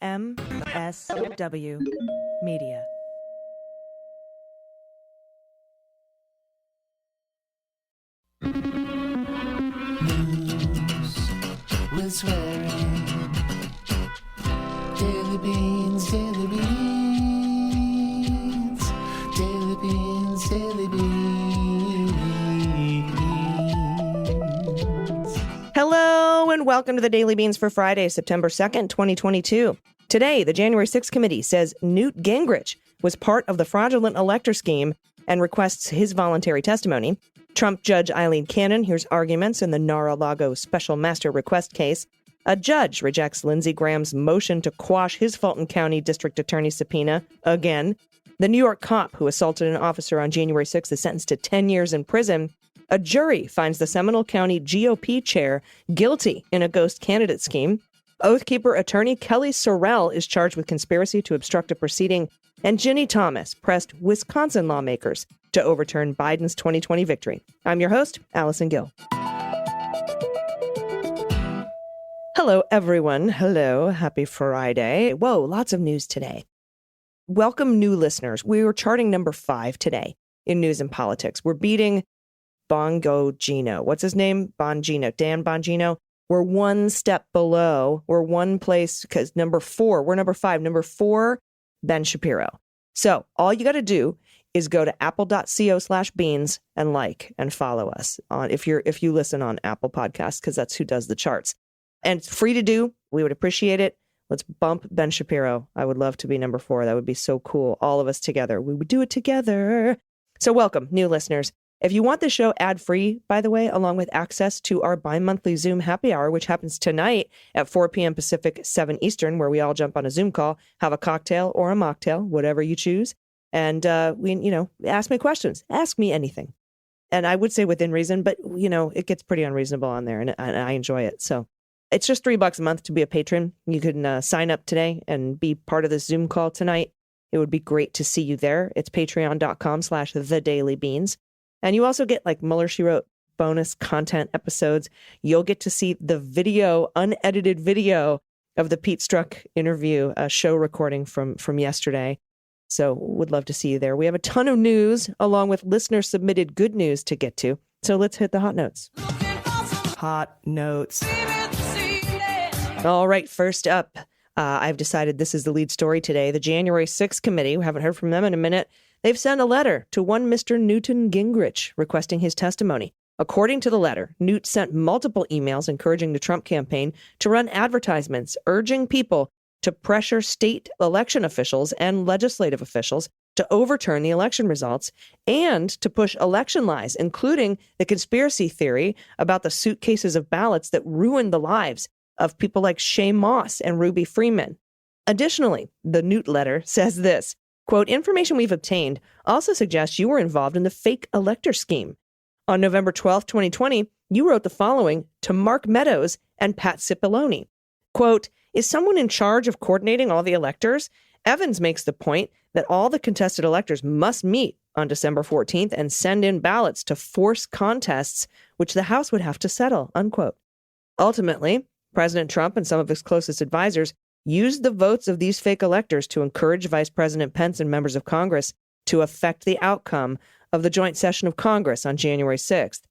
MSW Media. News with swearing. Daily beans, daily beans. Daily beans, daily beans. Hello and welcome to the Daily Beans for Friday, September 2nd, 2022. Today, the January 6th committee says Newt Gingrich was part of the fraudulent elector scheme and requests his voluntary testimony. Trump Judge Eileen Cannon hears arguments in the Mar-a-Lago special master request case. A judge rejects Lindsey Graham's motion to quash his Fulton County district attorney's subpoena again. The New York cop who assaulted an officer on January 6th is sentenced to 10 years in prison. A jury finds the Seminole County GOP chair guilty in a ghost candidate scheme. Oathkeeper attorney Kellye SoRelle is charged with conspiracy to obstruct a proceeding. And Ginni Thomas pressed Wisconsin lawmakers to overturn Biden's 2020 victory. I'm your host, Allison Gill. Hello, everyone. Hello. Happy Friday. Whoa, lots of news today. Welcome, new listeners. We were charting number 5 today in news and politics. We're beating Bongino. What's his name? Bongino. Dan Bongino. We're one step below. We're one place because number 4. We're number 5. Number 4, Ben Shapiro. So all you got to do is go to apple.co/beans and like and follow us on if you listen on Apple Podcasts, because that's who does the charts. And it's free to do. We would appreciate it. Let's bump Ben Shapiro. I would love to be number 4. That would be so cool. All of us together. We would do it together. So welcome, new listeners. If you want the show ad-free, by the way, along with access to our bi-monthly Zoom happy hour, which happens tonight at 4 p.m. Pacific, 7 Eastern, where we all jump on a Zoom call, have a cocktail or a mocktail, whatever you choose. And, ask me questions. Ask me anything. And I would say within reason, but, it gets pretty unreasonable on there, and I enjoy it. So it's just $3 a month to be a patron. You can sign up today and be part of the Zoom call tonight. It would be great to see you there. It's patreon.com/thedailybeans. And you also get like Mueller, She Wrote bonus content episodes. You'll get to see the video, unedited video of the Pete Strzok interview, a show recording from yesterday. So would love to see you there. We have a ton of news along with listener submitted good news to get to. So let's hit the hot notes. Hot notes. All right, first up, I've decided this is the lead story today. The January 6th committee, we haven't heard from them in a minute. They've sent a letter to one Mr. Newt Gingrich requesting his testimony. According to the letter, Newt sent multiple emails encouraging the Trump campaign to run advertisements urging people to pressure state election officials and legislative officials to overturn the election results and to push election lies, including the conspiracy theory about the suitcases of ballots that ruined the lives of people like Shay Moss and Ruby Freeman. Additionally, the Newt letter says this, quote, information we've obtained also suggests you were involved in the fake elector scheme. On November 12, 2020, you wrote the following to Mark Meadows and Pat Cipollone. Quote, is someone in charge of coordinating all the electors? Evans makes the point that all the contested electors must meet on December 14th and send in ballots to force contests, which the House would have to settle, unquote. Ultimately, President Trump and some of his closest advisors used the votes of these fake electors to encourage Vice President Pence and members of Congress to affect the outcome of the joint session of Congress on January 6th.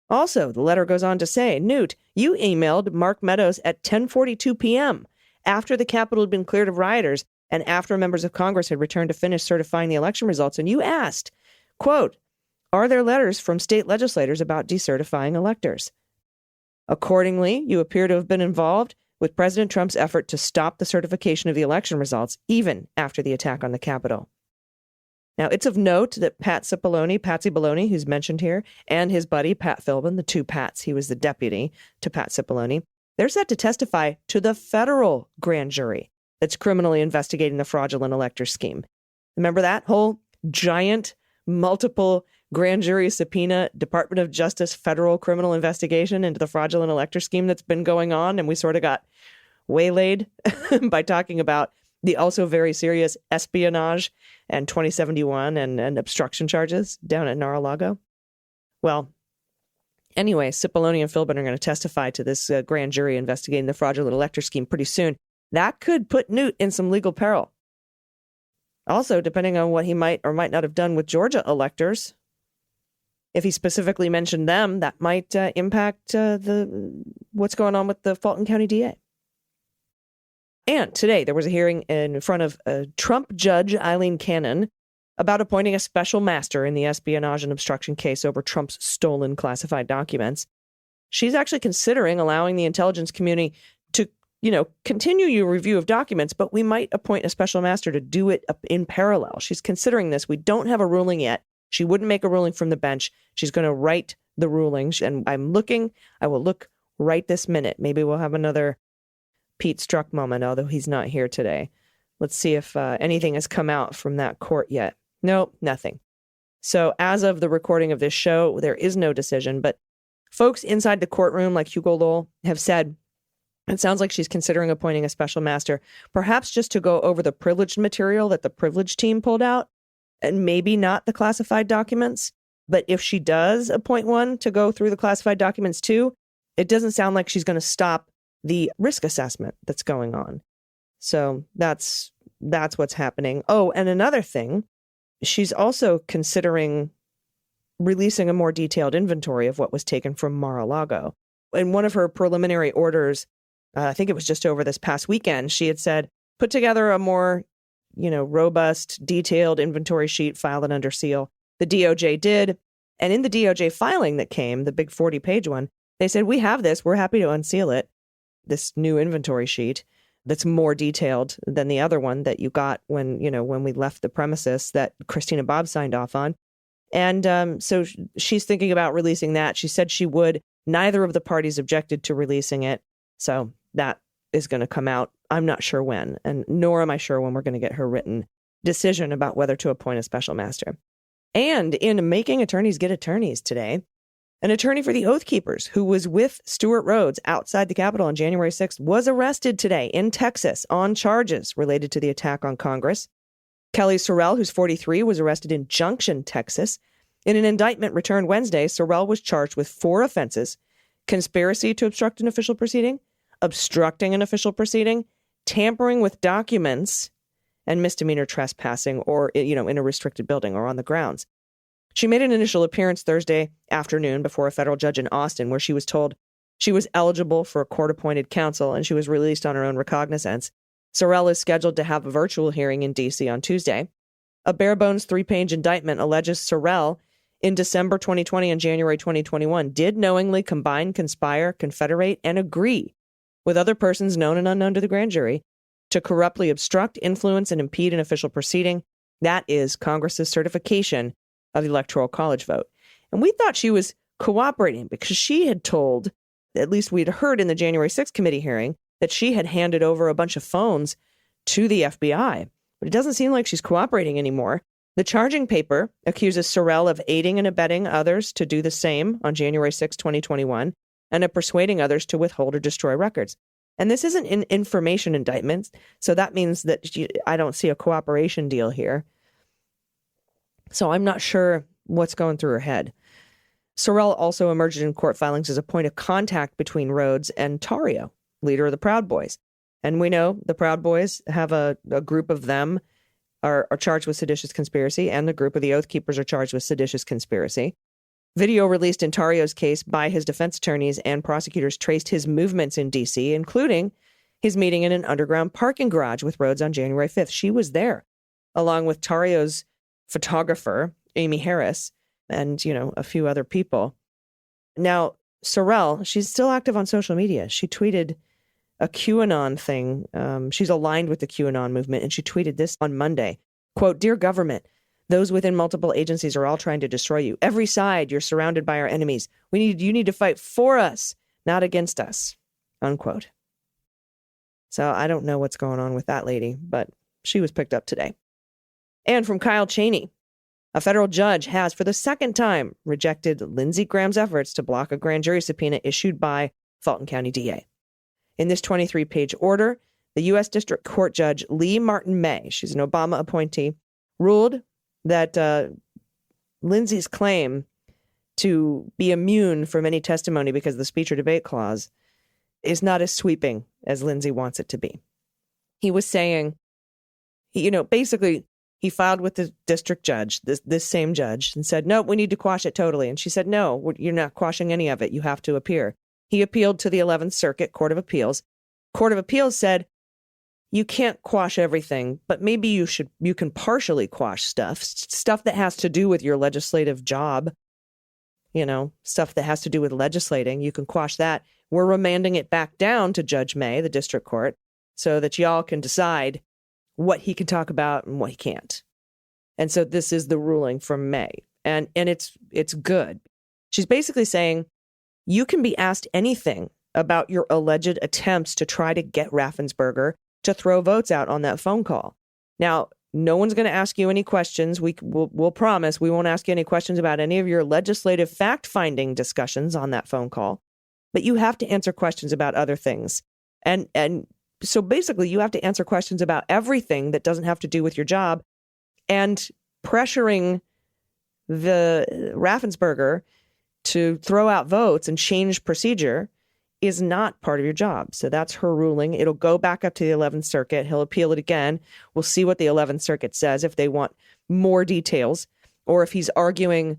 Also, the letter goes on to say, Newt, you emailed Mark Meadows at 10:42 p.m. after the Capitol had been cleared of rioters and after members of Congress had returned to finish certifying the election results, and you asked, quote, are there letters from state legislators about decertifying electors? Accordingly, you appear to have been involved with President Trump's effort to stop the certification of the election results, even after the attack on the Capitol. Now, it's of note that Patsy Baloney, who's mentioned here, and his buddy, Pat Philbin, the two Pats, he was the deputy to Pat Cipollone, they're set to testify to the federal grand jury that's criminally investigating the fraudulent elector scheme. Remember that whole giant, multiple grand jury subpoena, Department of Justice federal criminal investigation into the fraudulent elector scheme that's been going on, and we sort of got waylaid by talking about the also very serious espionage and 2071 and obstruction charges down at Mar-a-Lago. Well, anyway, Cipollone and Philbin are going to testify to this grand jury investigating the fraudulent elector scheme pretty soon. that could put Newt in some legal peril. Also, depending on what he might or might not have done with Georgia electors, if he specifically mentioned them, that might impact what's going on with the Fulton County DA. And today there was a hearing in front of Trump judge Eileen Cannon about appointing a special master in the espionage and obstruction case over Trump's stolen classified documents. She's actually considering allowing the intelligence community to, continue your review of documents, but we might appoint a special master to do it in parallel. She's considering this. We don't have a ruling yet. She wouldn't make a ruling from the bench. She's going to write the ruling. And I will look right this minute. Maybe we'll have another Pete Strzok moment, although he's not here today. Let's see if anything has come out from that court yet. No, nothing. So as of the recording of this show, there is no decision. But folks inside the courtroom, like Hugo Lowell, have said it sounds like she's considering appointing a special master, perhaps just to go over the privileged material that the privilege team pulled out, and maybe not the classified documents. But if she does appoint one to go through the classified documents too, it doesn't sound like she's going to stop the risk assessment that's going on. So that's what's happening. Oh, and another thing, she's also considering releasing a more detailed inventory of what was taken from Mar-a-Lago. In one of her preliminary orders, I think it was just over this past weekend, she had said, put together a more, robust, detailed inventory sheet, file it under seal. The DOJ did. And in the DOJ filing that came, the big 40-page one, they said, we have this. We're happy to unseal it. This new inventory sheet that's more detailed than the other one that you got when we left the premises that Christina Bobb signed off on. And so she's thinking about releasing that. She said she would. Neither of the parties objected to releasing it. So that is going to come out. I'm not sure when, and nor am I sure when we're going to get her written decision about whether to appoint a special master. And in Making Attorneys Get Attorneys today, an attorney for the Oath Keepers who was with Stewart Rhodes outside the Capitol on January 6th was arrested today in Texas on charges related to the attack on Congress. Kellye SoRelle, who's 43, was arrested in Junction, Texas. In an indictment returned Wednesday, SoRelle was charged with 4 offenses: conspiracy to obstruct an official proceeding, obstructing an official proceeding, tampering with documents, and misdemeanor trespassing or, in a restricted building or on the grounds. She made an initial appearance Thursday afternoon before a federal judge in Austin, where she was told she was eligible for a court-appointed counsel and she was released on her own recognizance. SoRelle is scheduled to have a virtual hearing in D.C. on Tuesday. A bare-bones 3-page indictment alleges SoRelle, in December 2020 and January 2021, did knowingly combine, conspire, confederate, and agree with other persons known and unknown to the grand jury to corruptly obstruct, influence, and impede an official proceeding. That is Congress's certification of the Electoral College vote. And we thought she was cooperating because she had told, at least we'd heard in the January 6th committee hearing, that she had handed over a bunch of phones to the FBI. But it doesn't seem like she's cooperating anymore. The charging paper accuses SoRelle of aiding and abetting others to do the same on January 6, 2021, and of persuading others to withhold or destroy records. And this isn't an information indictment, so that means that I don't see a cooperation deal here. So I'm not sure what's going through her head. SoRelle also emerged in court filings as a point of contact between Rhodes and Tarrio, leader of the Proud Boys. And we know the Proud Boys have a group of them are charged with seditious conspiracy, and the group of the Oath Keepers are charged with seditious conspiracy. Video released in Tarrio's case by his defense attorneys and prosecutors traced his movements in D.C., including his meeting in an underground parking garage with Rhodes on January 5th. She was there, along with Tarrio's photographer, Aimee Harris, and, a few other people. Now, SoRelle, she's still active on social media. She tweeted a QAnon thing. She's aligned with the QAnon movement, and she tweeted this on Monday. Quote, "Dear government, those within multiple agencies are all trying to destroy you. Every side, you're surrounded by our enemies. You need to fight for us, not against us." Unquote. So I don't know what's going on with that lady, but she was picked up today. And from Kyle Cheney, a federal judge has, for the second time, rejected Lindsey Graham's efforts to block a grand jury subpoena issued by Fulton County DA. In this 23-page order, the U.S. District Court Judge Lee Martin May, she's an Obama appointee, ruled that Lindsey's claim to be immune from any testimony because of the speech or debate clause is not as sweeping as Lindsey wants it to be. he was saying, basically he filed with the district judge, this same judge, and said, no, we need to quash it totally. And she said, no, you're not quashing any of it. You have to appear. He appealed to the 11th Circuit Court of Appeals. Court of Appeals said, you can't quash everything, but maybe you can partially quash stuff that has to do with your legislative job, stuff that has to do with legislating. You can quash that. We're remanding it back down to Judge May, the district court, so that y'all can decide what he can talk about and what he can't. And so this is the ruling from May. And it's good. She's basically saying you can be asked anything about your alleged attempts to try to get Raffensperger to throw votes out on that phone call. Now, no one's going to ask you any questions. We'll promise we won't ask you any questions about any of your legislative fact-finding discussions on that phone call. But you have to answer questions about other things. And so basically, you have to answer questions about everything that doesn't have to do with your job. And pressuring the Raffensperger to throw out votes and change procedure is not part of your job. So that's her ruling. It'll go back up to the 11th Circuit. He'll appeal it again. We'll see what the 11th Circuit says, if they want more details, or if he's arguing,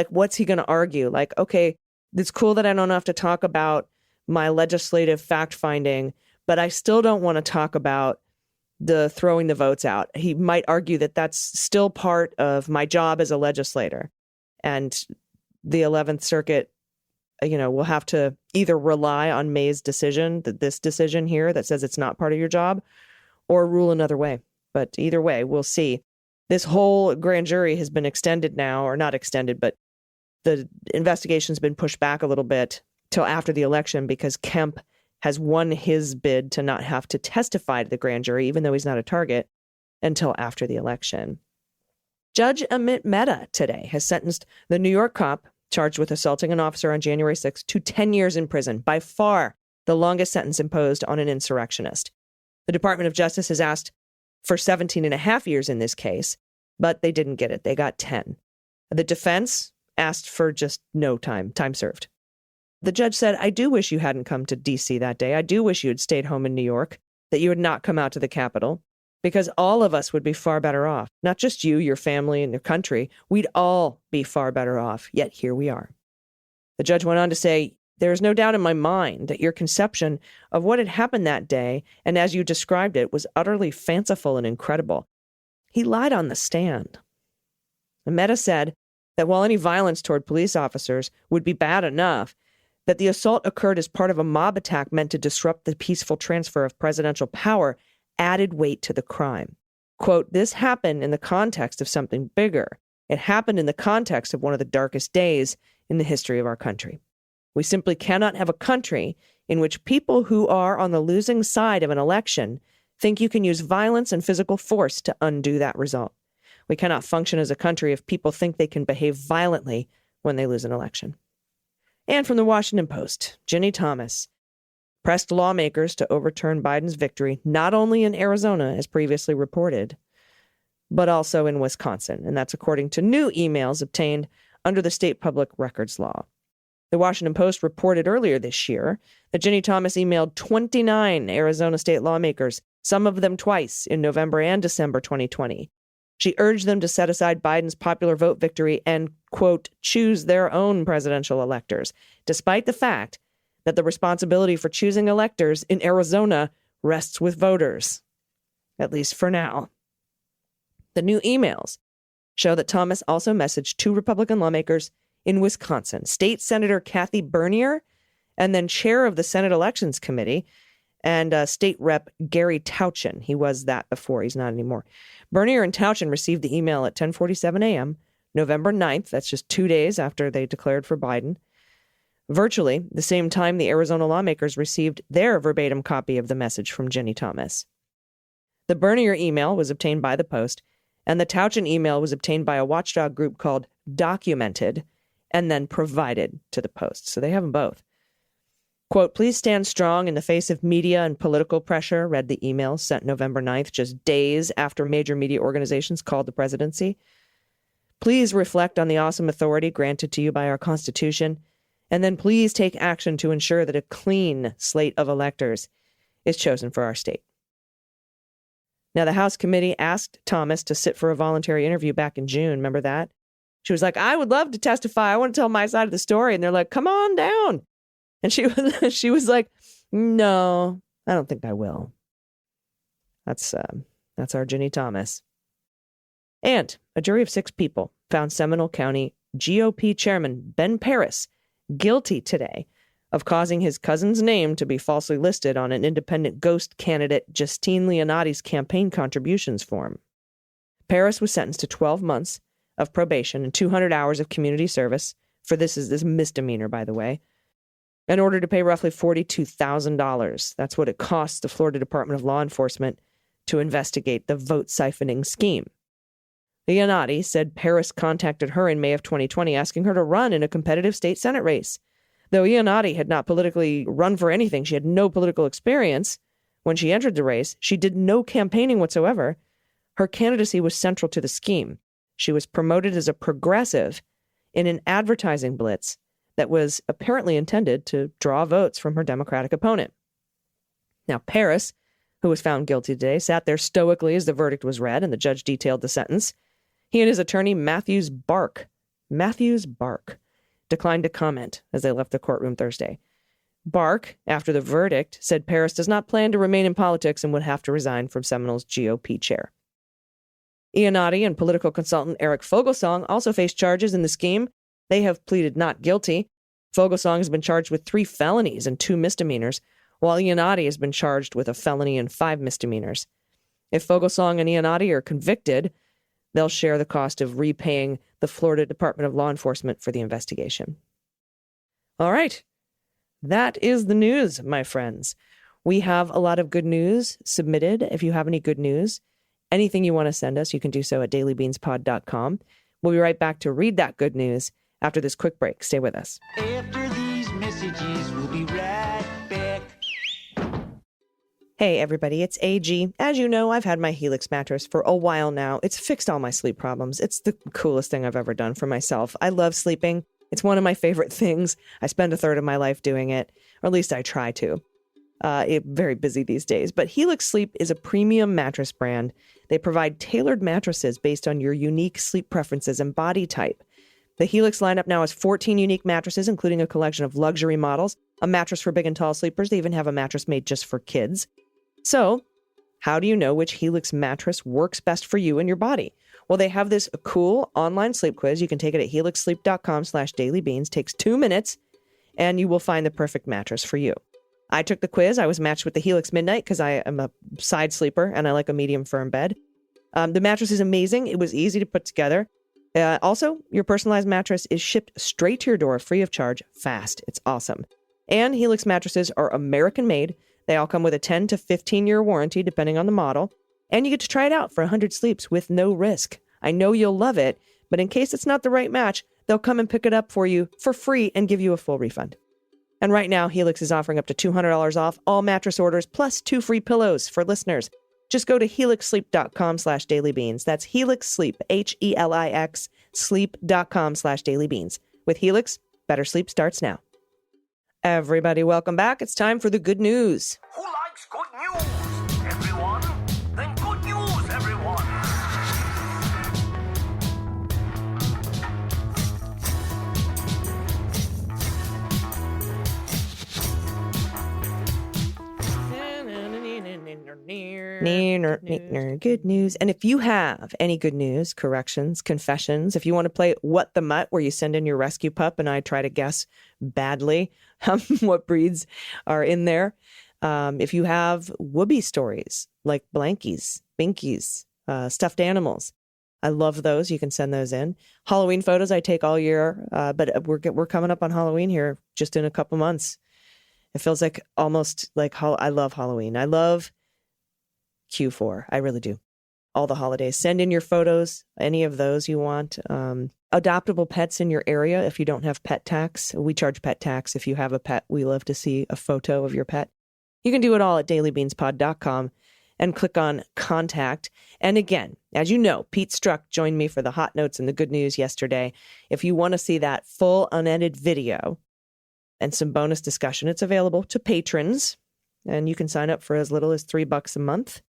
what's he going to argue? Like, okay, it's cool that I don't have to talk about my legislative fact-finding, but I still don't want to talk about the throwing the votes out. He might argue that that's still part of my job as a legislator. And the 11th Circuit, will have to either rely on May's decision, this decision here that says it's not part of your job, or rule another way. But either way, we'll see. This whole grand jury has been extended now, or not extended, but the investigation's been pushed back a little bit till after the election because Kemp has won his bid to not have to testify to the grand jury, even though he's not a target, until after the election. Judge Amit Mehta today has sentenced the New York cop charged with assaulting an officer on January 6th to 10 years in prison, by far the longest sentence imposed on an insurrectionist. The Department of Justice has asked for 17 and a half years in this case, but they didn't get it. They got 10. The defense asked for just no time served. The judge said, I do wish you hadn't come to D.C. that day. I do wish you had stayed home in New York, that you had not come out to the Capitol, because all of us would be far better off. Not just you, your family, and your country. We'd all be far better off, yet here we are. The judge went on to say, there is no doubt in my mind that your conception of what had happened that day, and as you described it, was utterly fanciful and incredible. He lied on the stand. Mehta said that while any violence toward police officers would be bad enough, that the assault occurred as part of a mob attack meant to disrupt the peaceful transfer of presidential power added weight to the crime. Quote, this happened in the context of something bigger. It happened in the context of one of the darkest days in the history of our country. We simply cannot have a country in which people who are on the losing side of an election think you can use violence and physical force to undo that result. We cannot function as a country if people think they can behave violently when they lose an election. And from the Washington Post, Ginni Thomas pressed lawmakers to overturn Biden's victory, not only in Arizona, as previously reported, but also in Wisconsin. And that's according to new emails obtained under the state public records law. The Washington Post reported earlier this year that Ginni Thomas emailed 29 Arizona state lawmakers, some of them twice in November and December 2020. She urged them to set aside Biden's popular vote victory and, quote, choose their own presidential electors, despite the fact that the responsibility for choosing electors in Arizona rests with voters, at least for now. The new emails show that Thomas also messaged two Republican lawmakers in Wisconsin, State Senator Kathy Bernier, and then chair of the Senate Elections Committee, and State Rep Gary Tauchen. He was that before. He's not anymore. Bernier and Tauchen received the email at 10:47 a.m., November 9th. That's just 2 days after they declared for Biden. Virtually the same time the Arizona lawmakers received their verbatim copy of the message from Ginni Thomas. The Bernier email was obtained by the Post, and the Tauchen email was obtained by a watchdog group called Documented and then provided to the Post. So they have them both. Quote, please stand strong in the face of media and political pressure, read the email sent November 9th, just days after major media organizations called the presidency. Please reflect on the awesome authority granted to you by our Constitution, and then please take action to ensure that a clean slate of electors is chosen for our state. Now, the House committee asked Thomas to sit for a voluntary interview back in June. Remember that? She was like, I would love to testify. I want to tell my side of the story. And they're like, come on down. And she was like, no, I don't think I will. That's our Ginni Thomas. And a jury of 6 people found Seminole County GOP chairman Ben Paris guilty today of causing his cousin's name to be falsely listed on an independent ghost candidate Justine Leonati's campaign contributions form. Paris was sentenced to 12 months of probation and 200 hours of community service for this misdemeanor, by the way, in order to pay roughly $42,000. That's what it costs the Florida Department of Law Enforcement to investigate the vote siphoning scheme. Leonati said Paris contacted her in May of 2020 asking her to run in a competitive state Senate race. Though Leonati had not politically run for anything, she had no political experience. When she entered the race, she did no campaigning whatsoever. Her candidacy was central to the scheme. She was promoted as a progressive in an advertising blitz that was apparently intended to draw votes from her Democratic opponent. Now, Paris, who was found guilty today, sat there stoically as the verdict was read and the judge detailed the sentence. He and his attorney, Matthews Bark, declined to comment as they left the courtroom Thursday. Bark, after the verdict, said Paris does not plan to remain in politics and would have to resign from Seminole's GOP chair. Leonati and political consultant Eric Fogelsong also face charges in the scheme. They have pleaded not guilty. Fogelsong has been charged with 3 felonies and 2 misdemeanors, while Leonati has been charged with a felony and 5 misdemeanors. If Fogelsong and Leonati are convicted, they'll share the cost of repaying the Florida Department of Law Enforcement for the investigation. All right. That is the news, my friends. We have a lot of good news submitted. If you have any good news, anything you want to send us, you can do so at dailybeanspod.com. We'll be right back to read that good news after this quick break. Stay with us. After these messages, we'll be right back. Hey, everybody, it's AG. As you know, I've had my Helix mattress for a while now. It's fixed all my sleep problems. It's the coolest thing I've ever done for myself. I love sleeping. It's one of my favorite things. I spend a third of my life doing it, or at least I try to. Very busy these days. But Helix Sleep is a premium mattress brand. They provide tailored mattresses based on your unique sleep preferences and body type. The Helix lineup now has 14 unique mattresses, including a collection of luxury models, a mattress for big and tall sleepers. They even have a mattress made just for kids. So, how do you know which Helix mattress works best for you and your body? Well, they have this cool online sleep quiz. You can take it at helixsleep.com/dailybeans. Takes 2 minutes, and you will find the perfect mattress for you. I took the quiz. I was matched with the Helix Midnight because I am a side sleeper and I like a medium firm bed. The mattress is amazing. It was easy to put together. Also, your personalized mattress is shipped straight to your door free of charge, fast. It's awesome. And Helix mattresses are American-made. They all come with a 10 to 15-year warranty, depending on the model. And you get to try it out for 100 sleeps with no risk. I know you'll love it, but in case it's not the right match, they'll come and pick it up for you for free and give you a full refund. And right now, Helix is offering up to $200 off all mattress orders, plus 2 free pillows for listeners. Just go to helixsleep.com/dailybeans. That's Helix Sleep, HELIX, sleep.com/dailybeans. With Helix, better sleep starts now. Everybody, welcome back. It's time for the good news. Who likes good news? Everyone? Then good news, everyone! Good news. And if you have any good news, corrections, confessions, if you want to play What the Mutt, where you send in your rescue pup and I try to guess badly what breeds are in there. If you have whoopee stories like blankies, binkies, stuffed animals, I love those. You can send those in. Halloween photos I take all year, but we're coming up on Halloween here just in a couple months. It feels like almost like I love Halloween. I love Q4. I really do. All the holidays. Send in your photos, any of those you want. Adoptable pets in your area. If you don't have pet tax, we charge pet tax. If you have a pet, we love to see a photo of your pet. You can do it all at dailybeanspod.com and click on contact. And again, as you know, Pete Struck joined me for the hot notes and the good news yesterday. If you want to see that full unedited video and some bonus discussion, it's available to patrons. And you can sign up for as little as $3 a month.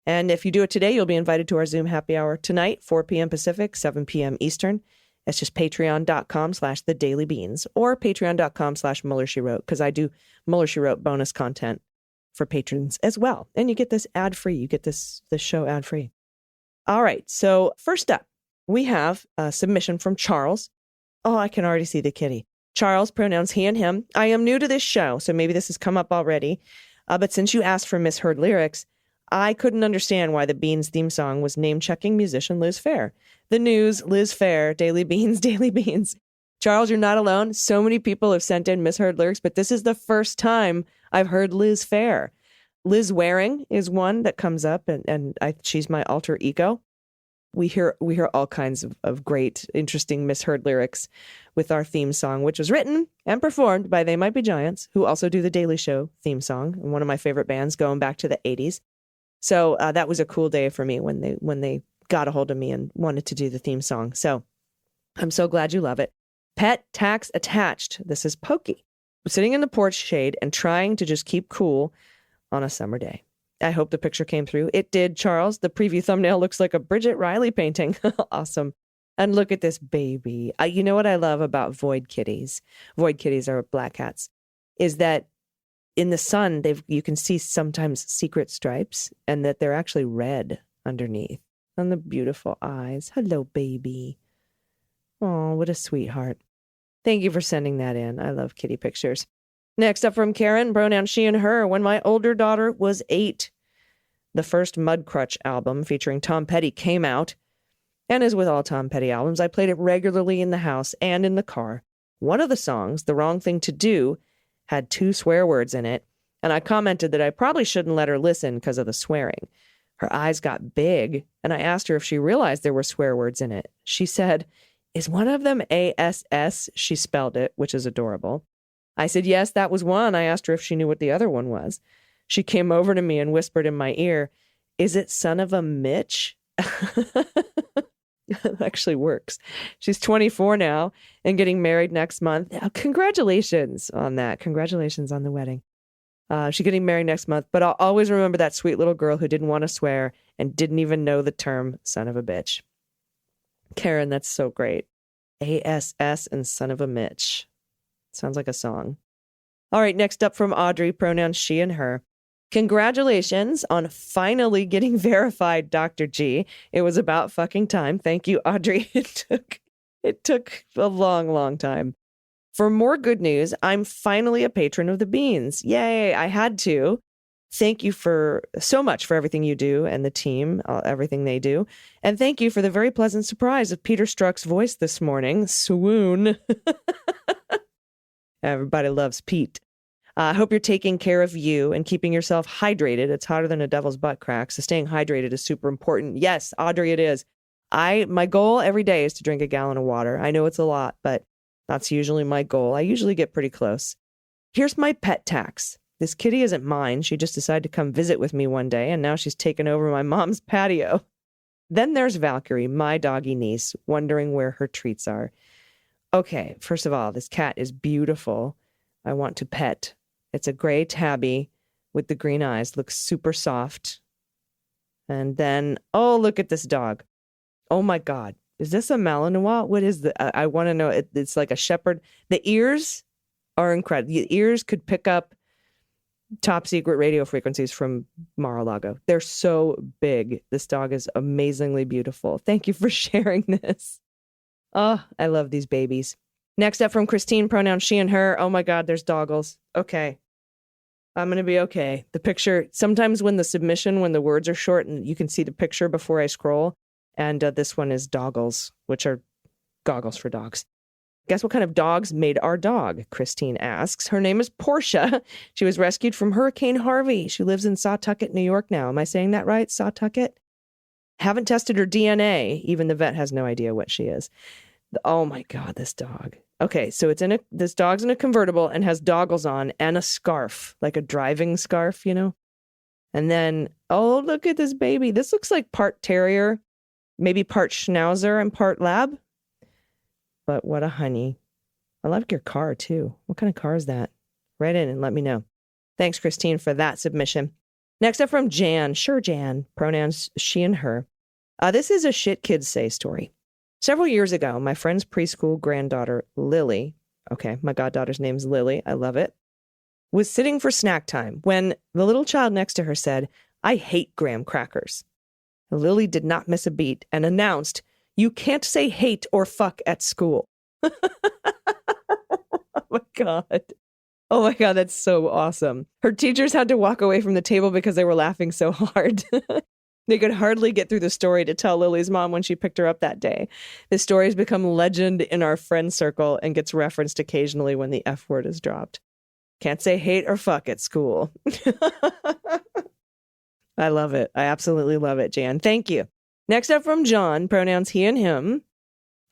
And if you do it today, you'll be invited to our Zoom happy hour tonight, 4 p.m. Pacific, 7 p.m. Eastern. It's just patreon.com/thedailybeans or patreon.com/Mueller She Wrote, because I do Mueller She Wrote bonus content for patrons as well. And you get this ad-free. You get this show ad-free. All right. So first up, we have a submission from Charles. Oh, I can already see the kitty. Charles, pronouns he and him. I am new to this show, so maybe this has come up already. But since you asked for misheard lyrics, I couldn't understand why the Beans theme song was name-checking musician Liz Phair. The news, Liz Phair, Daily Beans, Daily Beans. Charles, you're not alone. So many people have sent in misheard lyrics, but this is the first time I've heard Liz Phair. Liz Waring is one that comes up, and she's my alter ego. We hear all kinds of great, interesting misheard lyrics with our theme song, which was written and performed by They Might Be Giants, who also do the Daily Show theme song, and one of my favorite bands going back to the 80s. So that was a cool day for me when they got a hold of me and wanted to do the theme song. So I'm so glad you love it. Pet tax attached. This is Pokey, sitting in the porch shade and trying to just keep cool on a summer day. I hope the picture came through. It did, Charles. The preview thumbnail looks like a Bridget Riley painting. Awesome. And look at this baby. You know what I love about void kitties? Void kitties are black cats. Is that in the sun, you can see sometimes secret stripes, and that they're actually red underneath. And the beautiful eyes. Hello, baby. Oh, what a sweetheart. Thank you for sending that in. I love kitty pictures. Next up from Karen, pronoun she and her. When my older daughter was 8, the first Mudcrutch album featuring Tom Petty came out. And as with all Tom Petty albums, I played it regularly in the house and in the car. One of the songs, The Wrong Thing to Do, had 2 swear words in it, and I commented that I probably shouldn't let her listen because of the swearing. Her eyes got big, and I asked her if she realized there were swear words in it. She said, "Is one of them ASS?" She spelled it, which is adorable. I said, yes, that was one. I asked her if she knew what the other one was. She came over to me and whispered in my ear, "Is it son of a Mitch?" It actually works. She's 24 now and getting married next month. Congratulations on that. Congratulations on the wedding. She's getting married next month, but I'll always remember that sweet little girl who didn't want to swear and didn't even know the term son of a bitch. Karen, that's so great. ASS and son of a Mitch. Sounds like a song. All right, next up from Audrey, pronouns she and her. Congratulations on finally getting verified, Dr. G. It was about fucking time. Thank you, Audrey. It took a long, long time. For more good news, I'm finally a patron of the Beans. Yay, I had to. Thank you so much for everything you do and the team, everything they do. And thank you for the very pleasant surprise of Peter Strzok's voice this morning. Swoon. Everybody loves Pete. I hope you're taking care of you and keeping yourself hydrated. It's hotter than a devil's butt crack, so staying hydrated is super important. Yes, Audrey, it is. My goal every day is to drink a gallon of water. I know it's a lot, but that's usually my goal. I usually get pretty close. Here's my pet tax. This kitty isn't mine. She just decided to come visit with me one day, and now she's taken over my mom's patio. Then there's Valkyrie, my doggy niece, wondering where her treats are. Okay, first of all, this cat is beautiful. I want to pet. It's a gray tabby with the green eyes. Looks super soft. And then, oh, look at this dog. Oh, my God. Is this a Malinois? What is I want to know. It's like a shepherd. The ears are incredible. The ears could pick up top secret radio frequencies from Mar-a-Lago. They're so big. This dog is amazingly beautiful. Thank you for sharing this. Oh, I love these babies. Next up from Christine, pronouns she and her. Oh my God, there's doggles. Okay. I'm going to be okay. The picture, sometimes when the words are short and you can see the picture before I scroll. And this one is doggles, which are goggles for dogs. Guess what kind of dogs made our dog? Christine asks. Her name is Portia. She was rescued from Hurricane Harvey. She lives in Sawtucket, New York now. Am I saying that right? Sawtucket? Haven't tested her DNA. Even the vet has no idea what she is. Oh my God, this dog. Okay, so this dog's in a convertible and has doggles on and a scarf, like a driving scarf, you know? And then, oh, look at this baby. This looks like part terrier, maybe part schnauzer and part lab. But what a honey. I like your car, too. What kind of car is that? Write in and let me know. Thanks, Christine, for that submission. Next up from Jan. Sure, Jan. Pronouns she and her. This is a shit kids say story. Several years ago, my friend's preschool granddaughter, Lily, okay, my goddaughter's name's Lily, I love it, was sitting for snack time when the little child next to her said, "I hate graham crackers." Lily did not miss a beat and announced, "You can't say hate or fuck at school." Oh my God. Oh my God, that's so awesome. Her teachers had to walk away from the table because they were laughing so hard. They could hardly get through the story to tell Lily's mom when she picked her up that day. The story has become legend in our friend circle and gets referenced occasionally when the F word is dropped. Can't say hate or fuck at school. I love it. I absolutely love it, Jan. Thank you. Next up from John, pronouns he and him.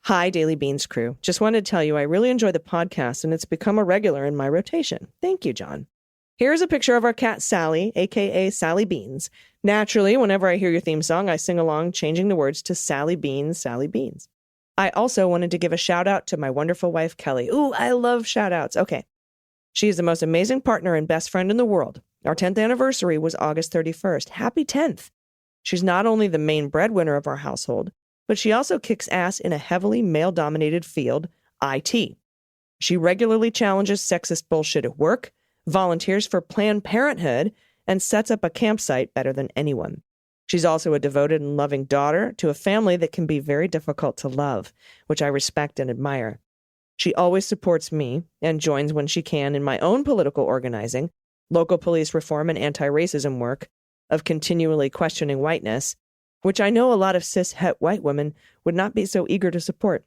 Hi, Daily Beans crew. Just wanted to tell you I really enjoy the podcast and it's become a regular in my rotation. Thank you, John. Here's a picture of our cat, Sally, a.k.a. Sally Beans. Naturally, whenever I hear your theme song, I sing along, changing the words to Sally Beans, Sally Beans. I also wanted to give a shout out to my wonderful wife, Kellye. Ooh, I love shout outs. Okay. She is the most amazing partner and best friend in the world. Our 10th anniversary was August 31st. Happy 10th. She's not only the main breadwinner of our household, but she also kicks ass in a heavily male-dominated field, IT. She regularly challenges sexist bullshit at work, volunteers for Planned Parenthood, and sets up a campsite better than anyone. She's also a devoted and loving daughter to a family that can be very difficult to love, which I respect and admire. She always supports me and joins when she can in my own political organizing, local police reform and anti-racism work, of continually questioning whiteness, which I know a lot of cis-het white women would not be so eager to support.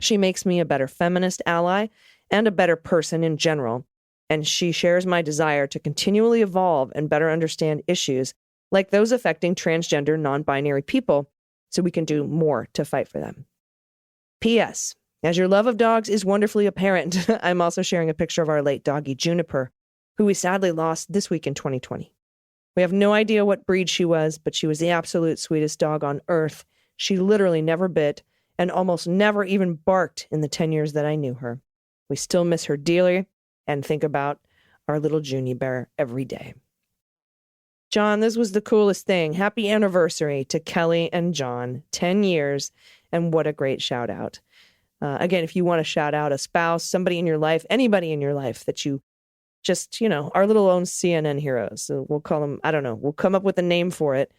She makes me a better feminist ally and a better person in general, and she shares my desire to continually evolve and better understand issues like those affecting transgender, non-binary people, so we can do more to fight for them. P.S. As your love of dogs is wonderfully apparent, I'm also sharing a picture of our late doggy Juniper, who we sadly lost this week in 2020. We have no idea what breed she was, but she was the absolute sweetest dog on earth. She literally never bit and almost never even barked in the 10 years that I knew her. We still miss her dearly and think about our little Junie bear every day. John, this was the coolest thing. Happy anniversary to Kellye and John. 10 years, and what a great shout out. Again, if you want to shout out a spouse, somebody in your life, anybody in your life that you just, our little own CNN heroes. So we'll call them, I don't know, we'll come up with a name for it,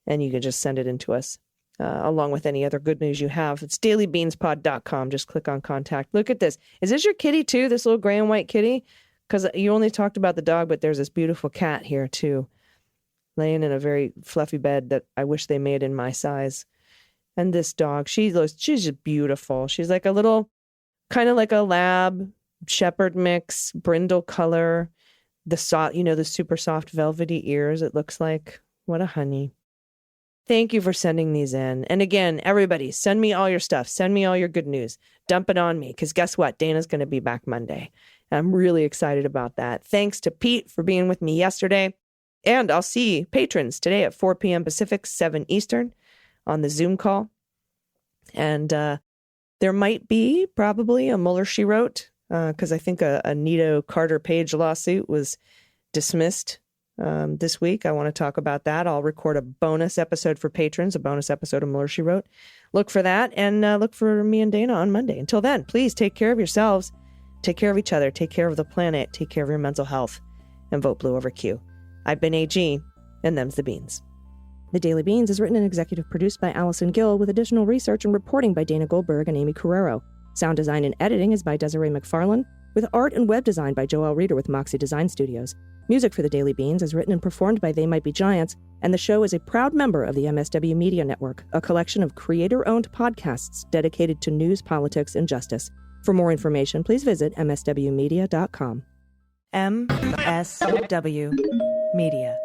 and you can just send it in to us, along with any other good news you have. It's dailybeanspod.com. Just click on contact. Look at this. Is this your kitty too, this little gray and white kitty? Because you only talked about the dog, but there's this beautiful cat here too, laying in a very fluffy bed that I wish they made in my size. And this dog, she's just beautiful. She's like a little, kind of like a lab shepherd mix, brindle color, the super soft velvety ears, it looks like. What a honey. Thank you for sending these in. And again, everybody, send me all your stuff. Send me all your good news. Dump it on me, because guess what? Dana's going to be back Monday. And I'm really excited about that. Thanks to Pete for being with me yesterday. And I'll see patrons today at 4 p.m. Pacific, 7 Eastern on the Zoom call. And there might be probably a Mueller she wrote, because I think a Nito Carter Page lawsuit was dismissed this week. I want to talk about that. I'll record a bonus episode for patrons, a bonus episode of Mueller she wrote. Look for that, and look for me and Dana on Monday. Until then, please take care of yourselves, take care of each other, take care of the planet, take care of your mental health, and vote blue over Q. I've been AG, and them's the beans. The Daily Beans is written and executive produced by Allison Gill, with additional research and reporting by Dana Goldberg and Aimee Carrero. Sound design and editing is by Desiree McFarlane, with art and web design by Joelle Reeder with Moxie Design Studios. Music for The Daily Beans is written and performed by They Might Be Giants, and the show is a proud member of the MSW Media Network, a collection of creator-owned podcasts dedicated to news, politics, and justice. For more information, please visit mswmedia.com. MSW Media.